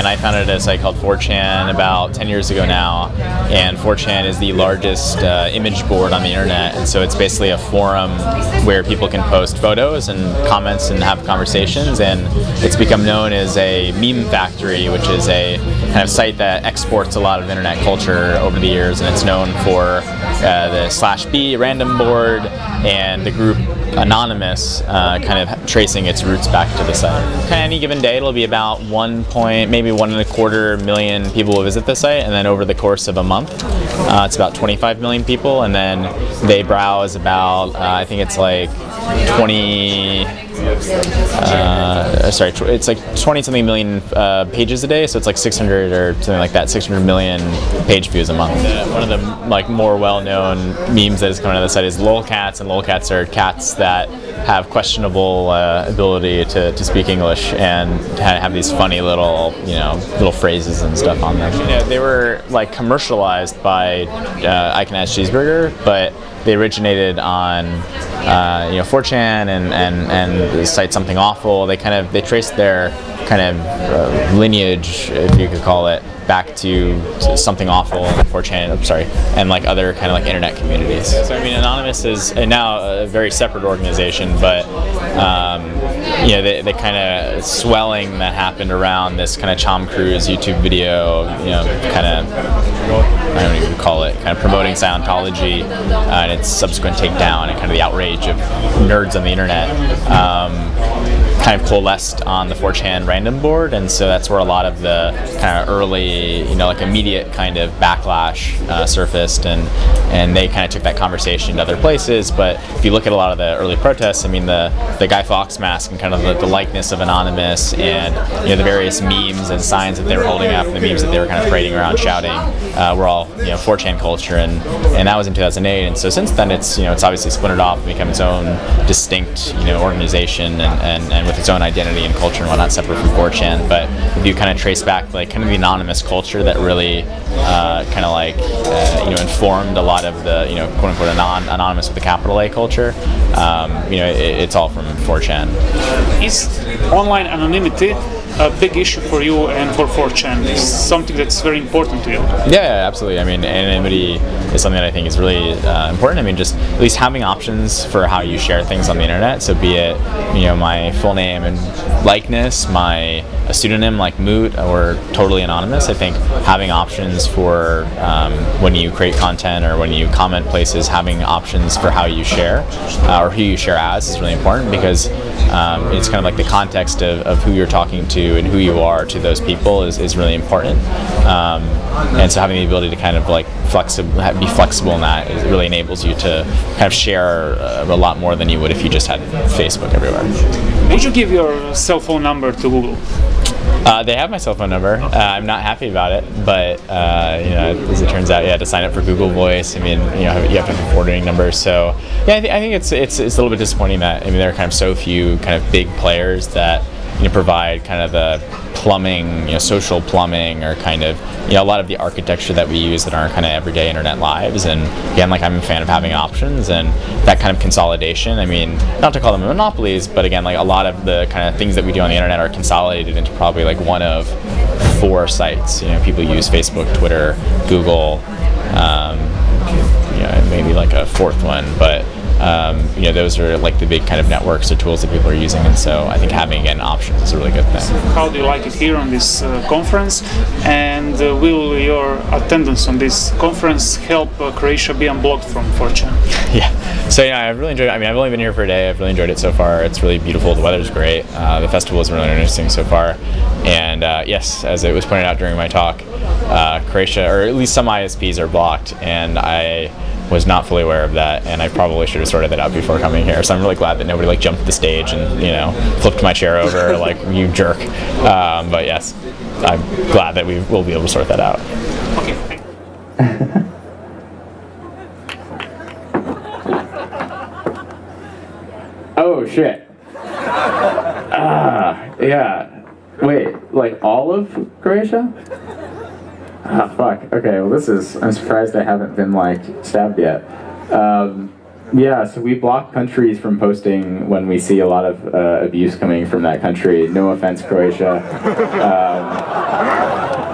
and I founded a site called 4chan about 10 years ago now, and 4chan is the largest image board on the internet, and so it's basically a forum where people can post photos and comments and have conversations, and it's become known as a meme factory, which is a kind of site that exports a lot of internet culture over the years, and it's known for the /b random board and the group Anonymous, kind of tracing its roots back to the site. Kind of any given day, it'll be about maybe 1.25 million people will visit the site, and then over the course of a month, it's about 25 million people, and then they browse about, I think it's like 20-something million pages a day, so it's like 600 or something like that, 600 million page views a month. One of the more well-known memes that has come out of the site is lolcats, and lolcats are cats that have questionable ability to speak English and have these funny little phrases and stuff on them. They were like commercialized by I Can Ask Cheeseburger, but they originated on 4chan and the site Something Awful. They traced their kind of lineage, if you could call it, back to Something Awful and 4chan, and like other kind of like internet communities. So I mean, Anonymous is now a very separate organization, but the kind of swelling that happened around this kind of Tom Cruise YouTube video, kind of, I don't even call it, kind of promoting Scientology and its subsequent takedown and kind of the outrage of nerds on the internet. Kind of coalesced on the 4chan random board, and so that's where a lot of the kind of early, like immediate kind of backlash surfaced, and they kind of took that conversation to other places. But if you look at a lot of the early protests, I mean, the Guy Fawkes mask and kind of the likeness of Anonymous, and the various memes and signs that they were holding up, and the memes that they were kind of parading around shouting, were all 4chan culture, and that was in 2008. And so since then, it's obviously splintered off and become its own distinct organization and with its own identity and culture and whatnot, separate from 4chan. But if you kind of trace back like kind of the anonymous culture that really kind of like informed a lot of the quote unquote anonymous with a capital A culture, it's all from 4chan. Is online anonymity a big issue for you and for 4chan? Is something that's very important to you? Yeah, absolutely. I mean, anonymity is something that I think is really important. I mean, just at least having options for how you share things on the internet. So be it, my full name and likeness, a pseudonym like Moot, or totally anonymous. I think having options for when you create content or when you comment places, having options for how you share or who you share as is really important, because it's kind of like the context of who you're talking to and who you are to those people is really important. And so having the ability to kind of like be flexible in that, it really enables you to kind of share a lot more than you would if you just had Facebook everywhere. Would you give your cell phone number to Google? They have my cell phone number. I'm not happy about it, but as it turns out, to sign up for Google Voice, I mean, you have to have a forwarding number. So yeah, I think it's a little bit disappointing that there are kind of so few kind of big players that provide kind of the plumbing, social plumbing, or kind of a lot of the architecture that we use in our kind of everyday internet lives. And again, like, I'm a fan of having options and that kind of consolidation. I mean, not to call them monopolies, but again, like, a lot of the kind of things that we do on the internet are consolidated into probably like one of 4 sites. People use Facebook, Twitter, Google, maybe like a 4th one, but those are like the big kind of networks or tools that people are using, and so I think having, again, options is a really good thing. How do you like it here on this conference, and will your attendance on this conference help Croatia be unblocked from 4chan? Yeah, so I've really enjoyed it. I mean, I've only been here for a day. I've really enjoyed it so far. It's really beautiful. The weather's great. The festival is really interesting so far, and yes, as it was pointed out during my talk, Croatia, or at least some ISPs, are blocked, and I was not fully aware of that, and I probably should have sorted that out before coming here. So I'm really glad that nobody like jumped the stage and flipped my chair over like, you jerk. But yes, I'm glad that we will be able to sort that out. Okay. Oh shit. Yeah. Wait, like all of Croatia? Ah, fuck. Okay, well I'm surprised I haven't been like stabbed yet. Yeah, so we block countries from posting when we see a lot of abuse coming from that country. No offense, Croatia.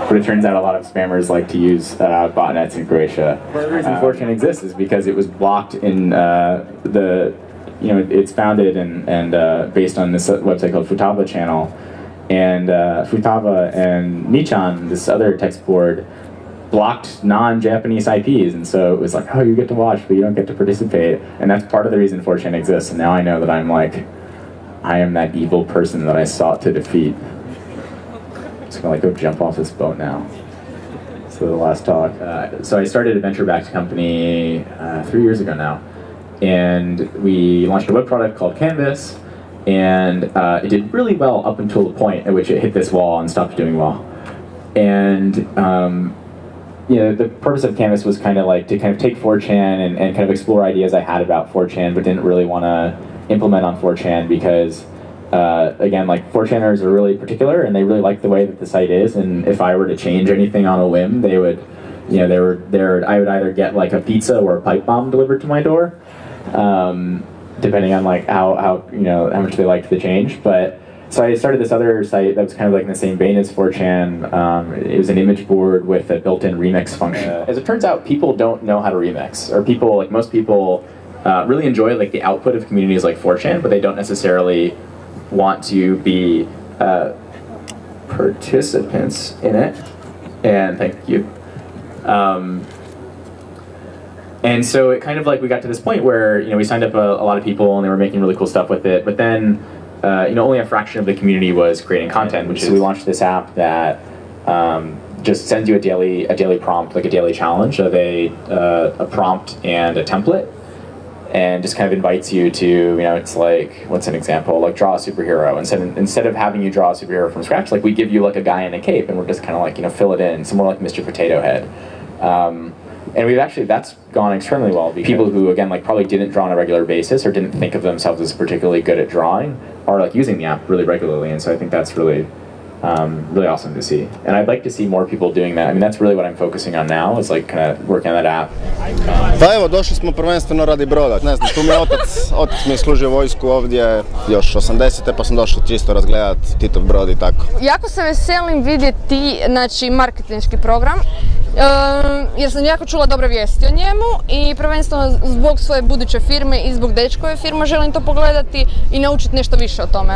But it turns out a lot of spammers like to use botnets in Croatia. One of the reasons 4chan exists is because it was blocked in it's founded and based on this website called Futaba channel. And Futaba and Nichan, this other text board, blocked non-Japanese IPs, and so it was like, oh, you get to watch, but you don't get to participate. And that's part of the reason 4chan exists. And now I know that I am that evil person that I sought to defeat. I'm just gonna go jump off this boat now. So the last talk. So I started a venture-backed company 3 years ago now, and we launched a web product called Canvas, and it did really well up until the point at which it hit this wall and stopped doing well. And the purpose of Canvas was kind of like to kind of take 4chan and kind of explore ideas I had about 4chan, but didn't really want to implement on 4chan because, again, like 4chaners are really particular and they really like the way that the site is. And if I were to change anything on a whim, they would, I would either get like a pizza or a pipe bomb delivered to my door, depending on like how much they liked the change. But so I started this other site that was kind of like in the same vein as 4chan. It was an image board with a built-in remix function. As it turns out, people don't know how to remix, or most people really enjoy like the output of communities like 4chan, but they don't necessarily want to be participants in it. And thank you. And so it kind of like we got to this point where we signed up a lot of people and they were making really cool stuff with it, but then only a fraction of the community was creating content, which is we launched this app that just sends you a daily prompt, like a daily challenge of a prompt and a template, and just kind of invites you to, it's like, what's an example? Like draw a superhero. Instead of having you draw a superhero from scratch, like we give you like a guy in a cape and we're just kind of like, fill it in. It's more like Mr. Potato Head. And that's gone extremely well. People who, again, like probably didn't draw on a regular basis or didn't think of themselves as particularly good at drawing are like using the app really regularly. And so I think that's really awesome to see. And I'd like to see more people doing that. I mean, that's really what I'm focusing on now, is like kind of working on that app. Pa evo, došli smo prvenstveno radi broda. Ne znam, tu mi je otac mi je služio vojsku ovdje još 80-te, pa sam došao čisto razgledat Titov brod i tako. Jako se veselim vidjeti, znači, marketinški program, jer sam jako čula dobre vijesti o njemu i prvenstveno zbog svoje buduće firme i zbog dečkove firme želim to pogledati i naučiti nešto više o tome.